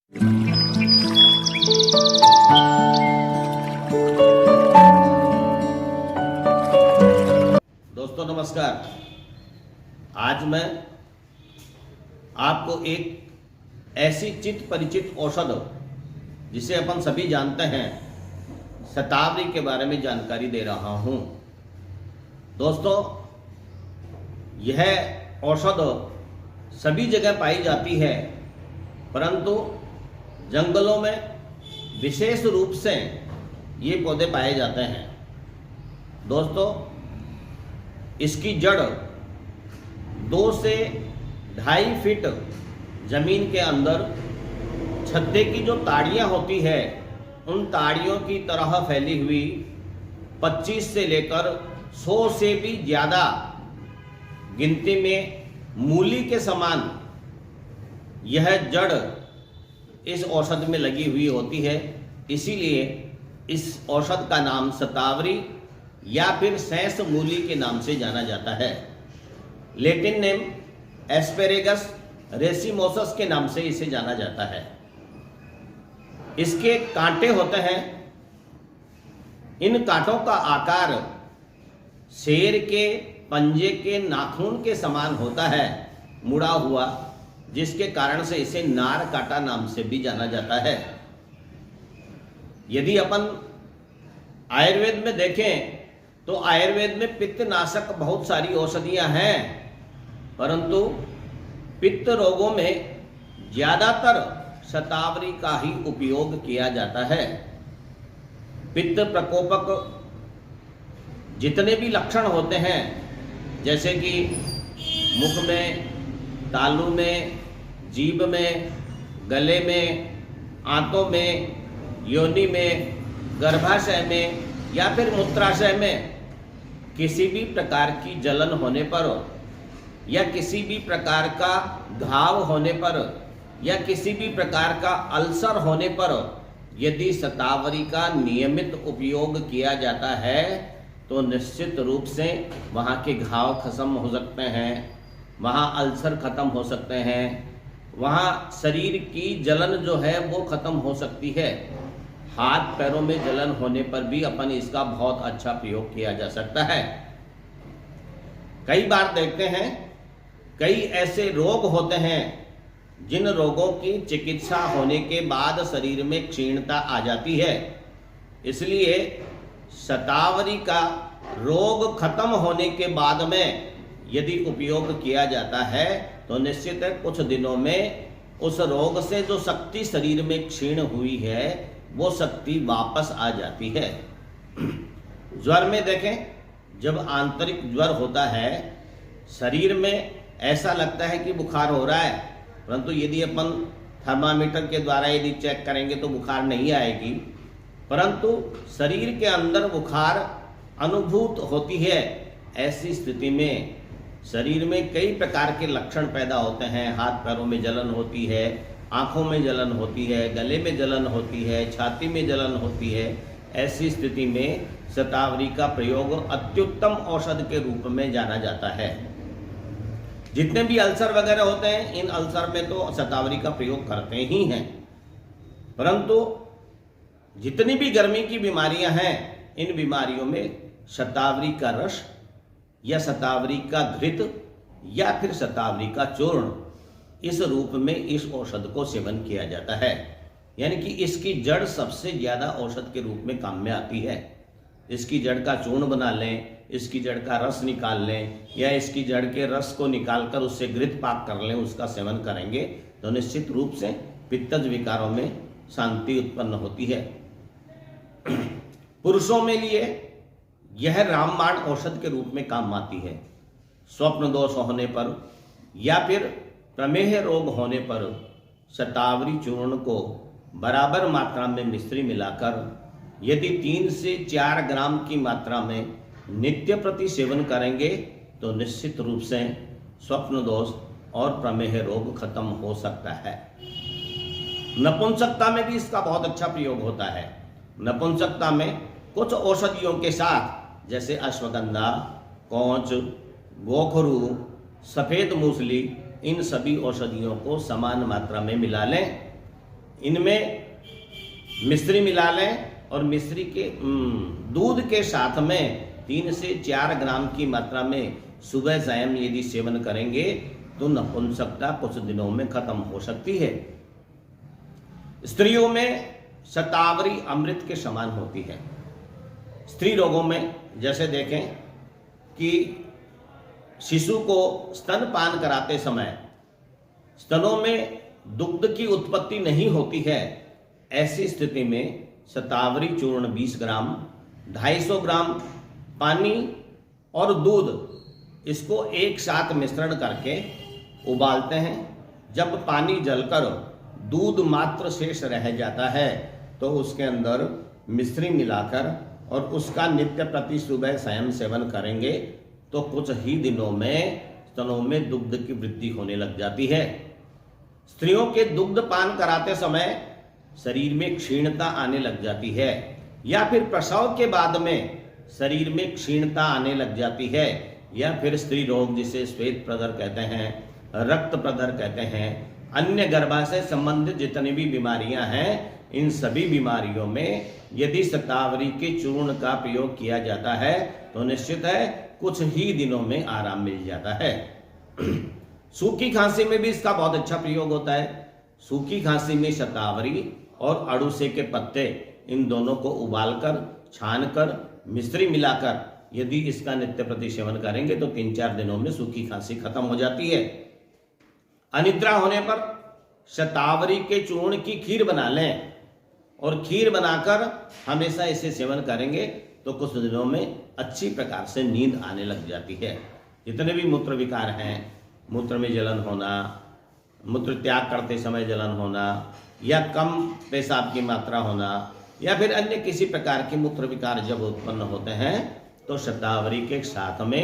दोस्तों नमस्कार। आज मैं आपको एक ऐसी चित परिचित औषध जिसे अपन सभी जानते हैं शतावरी के बारे में जानकारी दे रहा हूं। दोस्तों यह औषध सभी जगह पाई जाती है, परंतु जंगलों में विशेष रूप से ये पौधे पाए जाते हैं। दोस्तों इसकी जड़ 2 से 2.5 फीट जमीन के अंदर छत्ते की जो ताड़ियां होती है उन ताड़ियों की तरह फैली हुई 25 से लेकर 100 से भी ज्यादा गिनती में मूली के समान यह जड़ इस औषध में लगी हुई होती है। इसीलिए इस औषध का नाम शतावरी या फिर सैंस मूली के नाम से जाना जाता है। लैटिन नेम एस्पेरेगस रेसिमोसस के नाम से इसे जाना जाता है। इसके कांटे होते हैं। इन कांटों का आकार शेर के पंजे के नाखून के समान होता है, मुड़ा हुआ, जिसके कारण से इसे नार कांटा नाम से भी जाना जाता है। यदि अपन आयुर्वेद में देखें तो आयुर्वेद में पित्तनाशक बहुत सारी औषधियां हैं, परंतु पित्त रोगों में ज्यादातर शतावरी का ही उपयोग किया जाता है। पित्त प्रकोपक जितने भी लक्षण होते हैं, जैसे कि मुख में, तालू में, जीभ में, गले में, आंतों में, योनि में, गर्भाशय में या फिर मूत्राशय में किसी भी प्रकार की जलन होने पर या किसी भी प्रकार का घाव होने पर या किसी भी प्रकार का अल्सर होने पर यदि शतावरी का नियमित उपयोग किया जाता है तो निश्चित रूप से वहाँ के घाव खत्म हो सकते हैं, वहाँ अल्सर खत्म हो सकते हैं, वहाँ शरीर की जलन जो है वो खत्म हो सकती है। हाथ पैरों में जलन होने पर भी अपन इसका बहुत अच्छा प्रयोग किया जा सकता है। कई बार देखते हैं कई ऐसे रोग होते हैं जिन रोगों की चिकित्सा होने के बाद शरीर में क्षीणता आ जाती है। इसलिए शतावरी का रोग खत्म होने के बाद में यदि उपयोग किया जाता है तो निश्चित है कुछ दिनों में उस रोग से जो शक्ति शरीर में क्षीण हुई है वो शक्ति वापस आ जाती है। ज्वर में देखें, जब आंतरिक ज्वर होता है शरीर में ऐसा लगता है कि बुखार हो रहा है, परंतु यदि अपन थर्मामीटर के द्वारा यदि चेक करेंगे तो बुखार नहीं आएगी, परंतु शरीर के अंदर बुखार अनुभूत होती है। ऐसी स्थिति में शरीर में कई प्रकार के लक्षण पैदा होते हैं। हाथ पैरों में जलन होती है, आंखों में जलन होती है, गले में जलन होती है, छाती में जलन होती है। ऐसी स्थिति में शतावरी का प्रयोग अत्युत्तम औषध के रूप में जाना जाता है। जितने भी अल्सर वगैरह होते हैं, इन अल्सर में तो शतावरी का प्रयोग करते ही हैं, परंतु जितनी भी गर्मी की बीमारियां हैं, इन बीमारियों में शतावरी का रस या शतावरी का घृत या फिर शतावरी का चूर्ण इस रूप में इस औषध को सेवन किया जाता है। यानी कि इसकी जड़ सबसे ज्यादा औषध के रूप में काम में आती है। इसकी जड़ का चूर्ण बना लें, इसकी जड़ का रस निकाल लें या इसकी जड़ के रस को निकालकर उससे घृत पाक कर लें, उसका सेवन करेंगे तो निश्चित रूप से पित्तज विकारों में शांति उत्पन्न होती है। पुरुषों में लिए यह रामबाण औषध के रूप में काम आती है। स्वप्न दोष होने पर या फिर प्रमेह रोग होने पर शतावरी चूर्ण को बराबर मात्रा में मिश्री मिलाकर यदि 3 से 4 ग्राम की मात्रा में नित्य प्रति सेवन करेंगे तो निश्चित रूप से स्वप्न दोष और प्रमेह रोग खत्म हो सकता है। नपुंसकता में भी इसका बहुत अच्छा प्रयोग होता है। नपुंसकता में कुछ औषधियों के साथ जैसे अश्वगंधा, कौंच, गोखरू, सफेद मूसली, इन सभी औषधियों को समान मात्रा में मिला लें। इनमें मिश्री मिला लें और मिश्री के दूध के साथ में 3 से 4 ग्राम की मात्रा में सुबह सायं यदि सेवन करेंगे तो नपुंसकता कुछ दिनों में खत्म हो सकती है। स्त्रियों में शतावरी अमृत के समान होती है। स्त्री रोगों में जैसे देखें कि शिशु को स्तनपान कराते समय स्तनों में दुग्ध की उत्पत्ति नहीं होती है, ऐसी स्थिति में शतावरी चूर्ण 20 ग्राम, 250 ग्राम पानी और दूध, इसको एक साथ मिश्रण करके उबालते हैं। जब पानी जलकर दूध मात्र शेष रह जाता है तो उसके अंदर मिश्री मिलाकर और उसका नित्य प्रति सुबह सायं सेवन करेंगे तो कुछ ही दिनों में स्तनों में दुग्ध की वृद्धि होने लग जाती है। स्त्रियों के दुग्ध पान कराते समय शरीर में क्षीणता आने लग जाती है या फिर प्रसव के बाद में शरीर में क्षीणता आने लग जाती है या फिर स्त्री रोग जिसे श्वेत प्रदर कहते हैं, रक्त प्रदर कहते हैं, अन्य गर्भाशय संबंधित जितनी भी बीमारियां हैं, इन सभी बीमारियों में यदि शतावरी के चूर्ण का प्रयोग किया जाता है तो निश्चित है कुछ ही दिनों में आराम मिल जाता है। सूखी खांसी में भी इसका बहुत अच्छा प्रयोग होता है। सूखी खांसी में शतावरी और अड़ूसे के पत्ते, इन दोनों को उबालकर छानकर मिश्री मिलाकर यदि इसका नित्य प्रति सेवन करेंगे तो 3-4 दिनों में सूखी खांसी खत्म हो जाती है। अनिद्रा होने पर शतावरी के चूर्ण की खीर बना लें और खीर बनाकर हमेशा इसे सेवन करेंगे तो कुछ दिनों में अच्छी प्रकार से नींद आने लग जाती है। जितने भी मूत्र विकार हैं, मूत्र में जलन होना, मूत्र त्याग करते समय जलन होना या कम पेशाब की मात्रा होना या फिर अन्य किसी प्रकार के मूत्र विकार जब उत्पन्न होते हैं तो शतावरी के साथ में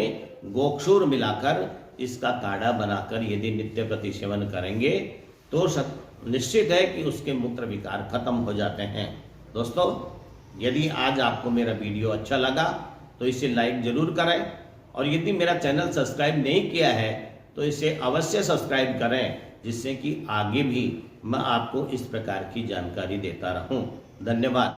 गोक्षूर मिलाकर इसका काढ़ा बनाकर यदि नित्य प्रति सेवन करेंगे तो निश्चित है कि उसके मूत्र विकार खत्म हो जाते हैं। दोस्तों, यदि आज आपको मेरा वीडियो अच्छा लगा तो इसे लाइक जरूर करें और यदि मेरा चैनल सब्सक्राइब नहीं किया है तो इसे अवश्य सब्सक्राइब करें, जिससे कि आगे भी मैं आपको इस प्रकार की जानकारी देता रहूं। धन्यवाद।